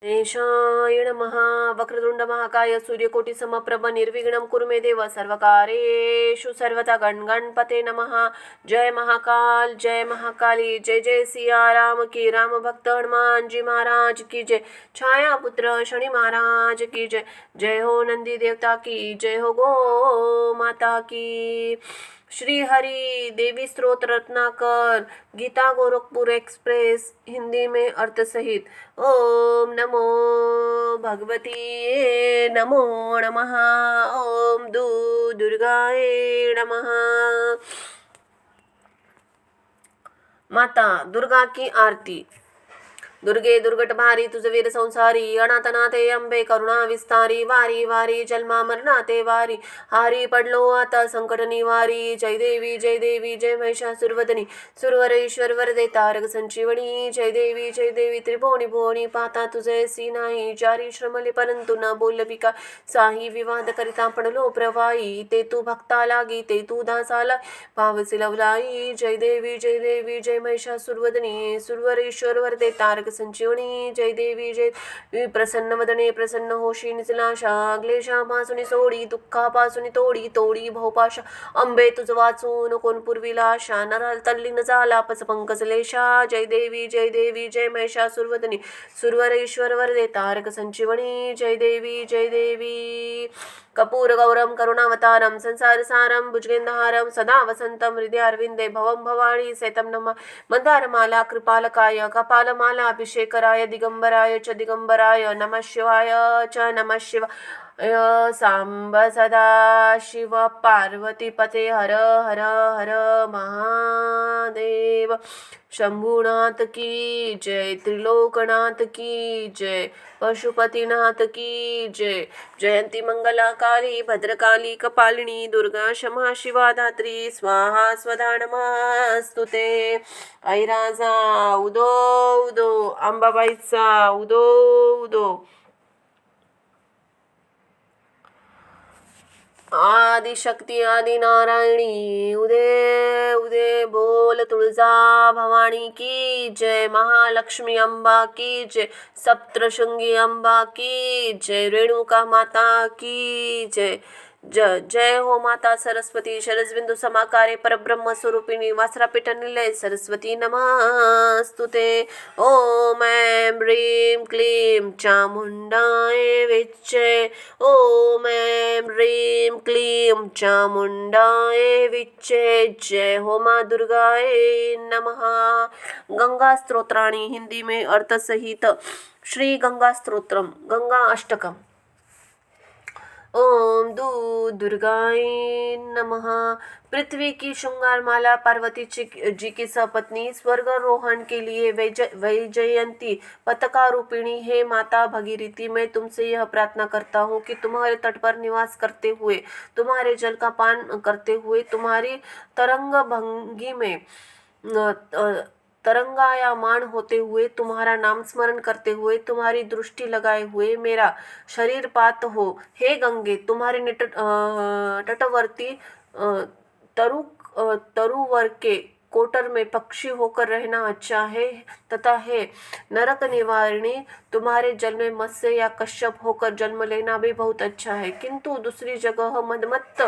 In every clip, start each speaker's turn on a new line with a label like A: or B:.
A: गणेशाय नमः। वक्रतुंड महाकाय सूर्यकोटि समप्रभ निर्विघ्नं कुरु मे देव सर्वकार्येषु सर्वदा। गणपते नमः। जय महाकाल जय महाकाली। जय जय सिया राम की। राम भक्त हनुमान जी महाराज की जय। छाया पुत्र शनि महाराज की जय। जय हो नंदी देवता की जय हो गो माता की। श्री हरि देवी स्तोत्र रत्नाकर गीता गोरखपुर एक्सप्रेस हिंदी में अर्थ सहित। ओम नमो भगवती नमो नमः। ओम दुर्गाय नमः। माता दुर्गा की आरती। दुर्गे दुर्गट भारी तुझ वीर संसारी। अनाथनाथे अंबे करुणा विस्तारी। वारी वारी जन्मा मरणाते वारी। हारी पडलो आता संकट निवारी। जय देवी जय महिषासुरवदनी। सुरवर ईश्वर वरदे तारक संजीवनी। जय देवी त्रिभुवनी भुवनी। पाहता तुझे सी नाही चारी श्रमले परंतु न बोलविका साही विवाद करिता पडलो प्रवाही। ते तू भक्ता लागी ते तू दासाला पावसी लवलाई। जय देवी जय महिषासुरवदनी। सुरवर ईश्वर वरदे तारक संजीवनी। जय देवी प्रसन्न वदने प्रसन्न होशी निचलाशा। क्लेशापासून सोडी दुःखापासून तोडी भवपाशा। अंबे तुझ वाचून कोण पुरविला आशा। नराल तल्लीन झाला पच पंकजलेशा। जय देवी जय महिषासुरवदनी। सुरवर ईश्वर वरदे तारक संजीवनी। जय देवी कपूर गौरम करुणावतारम संसार सारम भुजगेंद्रहारम सदा वसंतम हृदयारविंदे भवम भवानी सैतम नमः। मंदारमाला कृपालकाय कपालमाला अभिषेकराय दिगंबराय च दिगंबराय नमः शिवाय च नमः शिवाय। सांब सदा शिव पार्वती पते हर हर हर महादेव। शंभुनाथ की जय त्रिलोकनाथ की जय पशुपतिनाथ की जय। जयंती मंगला काली भद्रकाली कपालिनी दुर्गा क्षमा शिवा धात्री स्वाहा स्वधा नमस्तुते। ऐराजा उदो उदो अंबाबाईचा उदो उदो। आदिशक्ती आदि नारायणी उदे उदे बोल। तुळजा भवानी की जय। महालक्ष्मी अंबा की जय। सप्तशृंगी अंबा की जय। रेणुका माता की जय। जय हो माता सरस्वती शरजबिंदु समाकारे परब्रह्म स्वरूपिणी वासरापीठ निलय सरस्वती नमस्तुते। ओम ऐं ह्रीं क्लीं चामुंडाय विच्चे। ओम ऐं ह्रीं क्लीं चामुंडाय विच्चे। जय हो माँ दुर्गाय नमः। गंगा स्तोत्राणी हिंदी में अर्थ सहित। श्री गंगा स्तोत्रम गंगा अष्टकम। ओम दुर्गाय नमः। पृथ्वी की श्रृंगार माला पार्वती जी की सपत्नी स्वर्गारोहण के लिए वैजयंती पताका रूपिणी है माता भगीरथी। मैं तुमसे यह प्रार्थना करता हूँ कि तुम्हारे तट पर निवास करते हुए तुम्हारे जल का पान करते हुए तुम्हारी तरंग भंगी में तरंगायमान होते हुए तुम्हारा नाम स्मरण करते हुए तुम्हारी दृष्टि लगाए हुए मेरा शरीर पात हो। हे गंगे तुम्हारे तटवर्ती तरुवर के कोटर में पक्षी होकर रहना अच्छा है तथा हे नरक निवारिणी तुम्हारे जल में मत्स्य या कश्यप होकर जन्म लेना भी बहुत अच्छा है। किंतु दूसरी जगह मदमत्त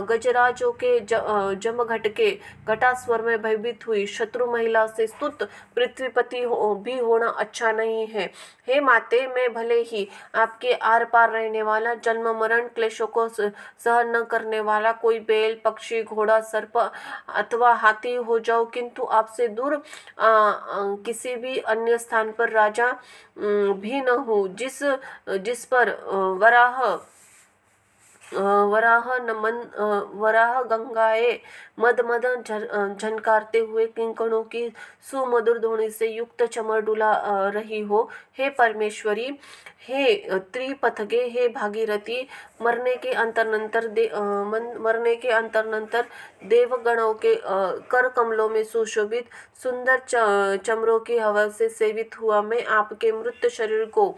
A: गजराजों के जमघट के घटास्वर में भयभीत हुई शत्रु महिला से स्तुत पृथ्वीपति भी होना अच्छा नहीं है। हे माते मैं भले ही आपके आर पार रहने वाला जन्म मरण क्लेशों को सहन न करने वाला कोई बैल पक्षी घोड़ा सर्प अथवा हाथी हो जाओ किंतु आपसे दूर किसी भी अन्य स्थान पर राजा भी न हूँ जिस पर वराह गंगाए मद झनकारते हुए किंकणों की सुमधुर ध्वनि से युक्त चमर डुला रही हो। हे परमेश्वरी हे त्रिपथगे हे भागीरथी मरने के अंतरनंतर देवगणों के कर कमलों में सुशोभित सुंदर चमरों की हवा से सेवित हुआ मैं आपके मृत शरीर को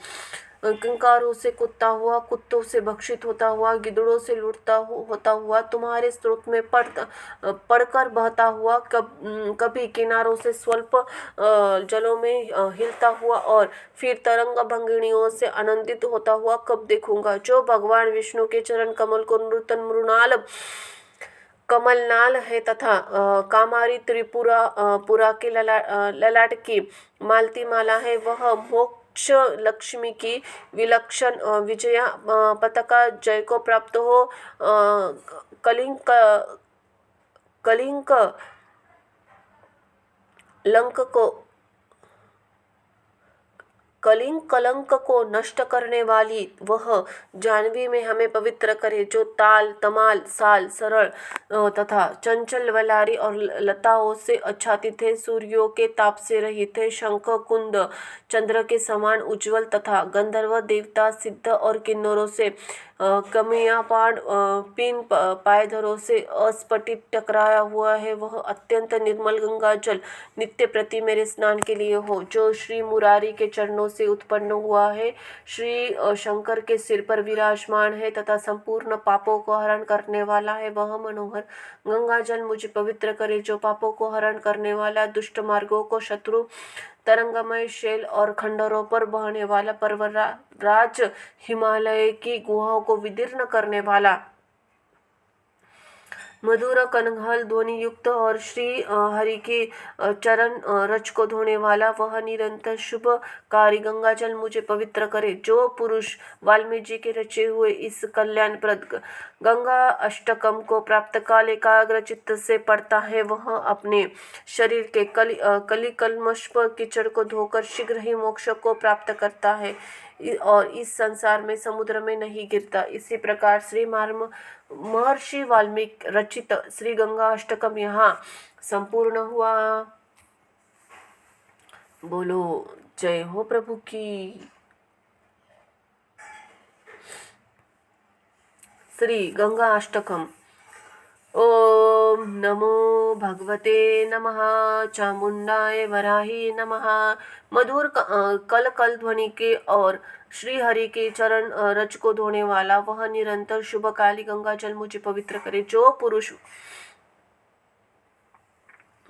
A: किंकारों से कूदता हुआ, कुत्तों से भक्षित होता हुआ, गिद्धड़ों से लूटता होता हुआ, तुम्हारे स्रोत में पड़कर बहता हुआ, कभी किनारों से स्वल्प जलों में हिलता हुआ और फिर तरंग भंगिनियों से आनंदित होता हुआ कब देखूंगा। जो भगवान विष्णु के चरण कमल को नूतन मृणाल कमलनाल है तथा कामारी त्रिपुरा पुरा के ललाट की मालती माला है, वह मोक्ष लक्ष्मी की विलक्षण विजया पताका जय को प्राप्त हो कलिंक कलिंक लंक को कलंक को नष्ट करने वाली वह जाह्नवी में हमें पवित्र करे, जो ताल तमाल साल सरल तथा चंचल वलारी और लताओं से आच्छादित है, सूर्यों के ताप से रहित है, शंख कुंद चंद्र के समान उज्ज्वल तथा गंधर्व देवता सिद्ध और किन्नरों से कमियापान पीन पायधरों से अस्फटित टकराया हुआ है, वह अत्यंत निर्मल गंगा जल नित्य प्रति मेरे स्नान के लिए हो, जो श्री मुरारी के चरणों से उत्पन्न हुआ है, श्री शंकर के सिर पर विराजमान है तथा संपूर्ण पापों को हरण करने वाला है, वह मनोहर गंगा जल मुझे पवित्र करे, जो पापों को हरण करने वाला, दुष्ट मार्गों को शत्रु तरंगमय शैल और खंडरों पर बहने वाला, पर्वतराज हिमालय की गुहाओं को विदीर्ण करने वाला, मधुर कनहल ध्वनि युक्त और श्री हरि के चरण रज को धोने वाला, वह निरंतर शुभकारी गंगा जल मुझे पवित्र करे, जो पुरुष वाल्मीकि के रचे हुए इस कल्याणप्रद गंगा अष्टकम को प्राप्त काल एकाग्र चित्त से पढ़ता है, वह अपने शरीर के कलिकल्मष कीचड़ को धोकर शीघ्र ही मोक्ष को प्राप्त करता है और इस संसार में समुद्र में नहीं गिरता। इसी प्रकार श्री महर्षि वाल्मीकि रचित श्री गंगा अष्टकम यहाँ संपूर्ण हुआ। बोलो जय हो प्रभु की। श्री गंगा अष्टकम। ओम नमो भगवते नमः, चामुंडाय वराही नमः। मधुर कल ध्वनि के और श्री हरि के चरण रज को धोने वाला, वह निरंतर शुभकाली गंगा जल मुझे पवित्र करे, जो पुरुष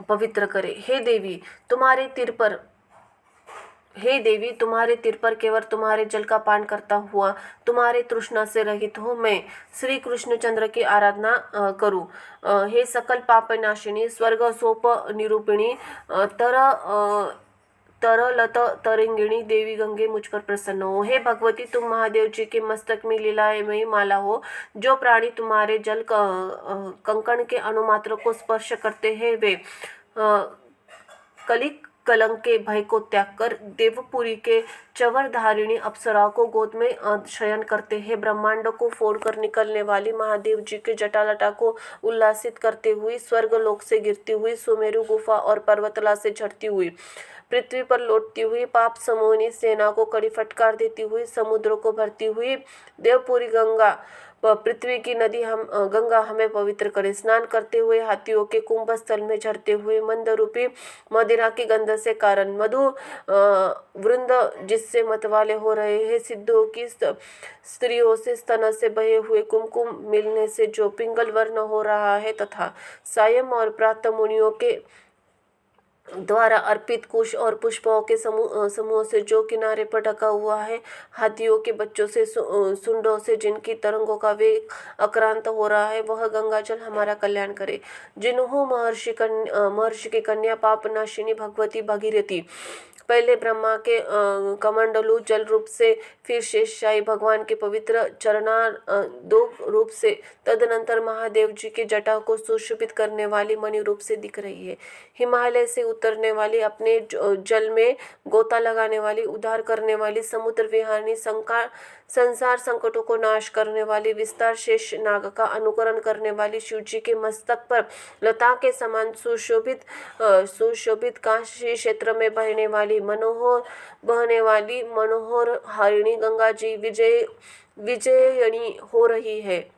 A: पवित्र करे। हे देवी तुम्हारे तीर पर केवल तुम्हारे जल का पान करता हुआ तुम्हारे तृष्णा से रहित हो मैं श्री कृष्ण चंद्र की आराधना करूं। हे सकल पाप नाशिनी, स्वर्ग सोप निरूपिणी, तरलत तरिंगिणी देवी गंगे मुझ पर प्रसन्न हो। हे भगवती तुम महादेव जी के मस्तक में लीलामयी माला हो। जो प्राणी तुम्हारे जल कंकण के अणुमात्र को स्पर्श करते हैं वे कलंक के भय को त्याग कर देवपुरी के चवर धारिणी अप्सरा को गोद में शयन करते हैं। ब्रह्मांड को फोड़कर निकलने वाली महादेव जी के जटालटा को उल्लासित करते हुई, स्वर्गलोक से गिरती हुई, सुमेरु गुफा और पर्वतला से झड़ती हुई, पृथ्वी पर लौटती हुई, पाप समूहिनी सेना को कड़ी फटकार देती हुई, समुद्र को भरती हुई देवपुरी गंगा पृथ्वी की नदी गंगा हमें पवित्र करे। स्नान करते हुए हाथियों के कुंभ स्थल में झरते हुए मंद रूपी मदिरा की गंध से कारण मधु वृंद जिससे मतवाले हो रहे हैं, सिद्धों की स्त्रियों से स्तन से बहे हुए कुमकुम मिलने से जो पिंगल वर्ण हो रहा है, तथा सायं और प्रातः मुनियों के द्वारा अर्पित कुश और पुष्पों के समूह से जो किनारे पर ढका हुआ है, हाथियों के बच्चों से सुंडों से जिनकी तरंगों का वेग अक्रांत हो रहा है, वह गंगा जल हमारा कल्याण करे। जिन्हों महर्षि की कन्या पाप नाशिनी भगवती भागीरथी पहले ब्रह्मा के कमंडलू जल रूप से, फिर शेषशाही भगवान के पवित्र दो रूप से, तदनंतर महादेव जी की जटा को सुशोभित करने वाली मणि रूप से दिख रही है। हिमालय से उतरने वाली, अपने जल में गोता लगाने वाली, उद्धार करने वाली, समुद्र विहारिणी, संसार संकटों को नाश करने वाली, विस्तार शेष नाग का अनुकरण करने वाली, शिव जी के मस्तक पर लता के समान सुशोभित काशी क्षेत्र में बहने वाली मनोहर हारिणी गंगा जी विजयनी हो रही है।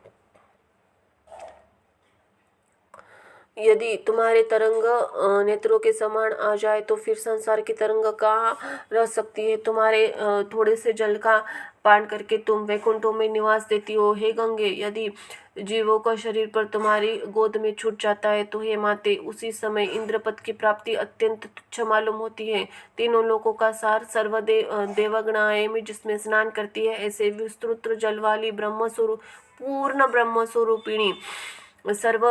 A: यदि तुम्हारे तरंग नेत्रों के समान आ जाए तो फिर संसार की तरंग कहाँ रह सकती है। तुम्हारे थोड़े से जल का पान करके तुम वैकुंठों में निवास देती हो। हे गंगे, यदि जीवों का शरीर पर तुम्हारी गोद में छूट जाता है तो हे माते, उसी समय इंद्रपद की प्राप्ति अत्यंत तुच्छ मालूम होती है। तीनों लोकों का सार देवगणाएं में जिसमें स्नान करती है, ऐसे विस्तृत जल वाली ब्रह्म स्वरूप पूर्ण ब्रह्म स्वरूपिणी सर्व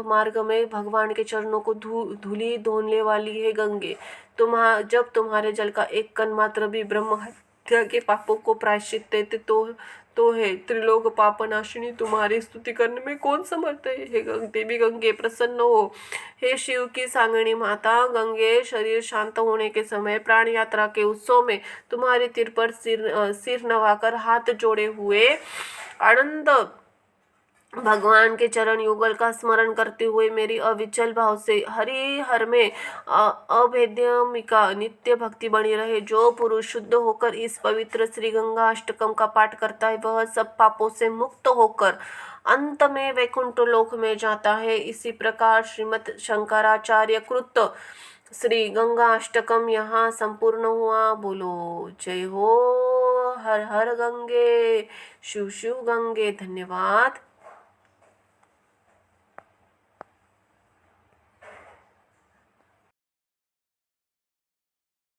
A: मार्ग में भगवान के चरणों को धूली धोने वाली है गंगे। जब तुम्हारे जल का एक कण मात्र भी ब्रह्म हत्या के पापों को प्रायश्चित देते तो है त्रिलोक पापनाशिनी, तुम्हारी स्तुति करने में कौन समर्थ है। हे देवी गंगे, प्रसन्न हो। हे शिव की सांगणी माता गंगे, शरीर शांत होने के समय प्राण यात्रा के उत्सव में तुम्हारे तीर पर सिर नवाकर हाथ जोड़े हुए आनंद भगवान के चरण युगल का स्मरण करते हुए मेरी अविचल भाव से हरि हर में अभेद्यमिका नित्य भक्ति बनी रहे। जो पुरुष शुद्ध होकर इस पवित्र श्री गंगा अष्टकम का पाठ करता है वह सब पापों से मुक्त होकर अंत में वैकुंठ लोक में जाता है। इसी प्रकार श्रीमद शंकराचार्य कृत श्री गंगा अष्टकम यहाँ संपूर्ण हुआ। बोलो जय हो। हर हर गंगे, शिव शिव गंगे। धन्यवाद।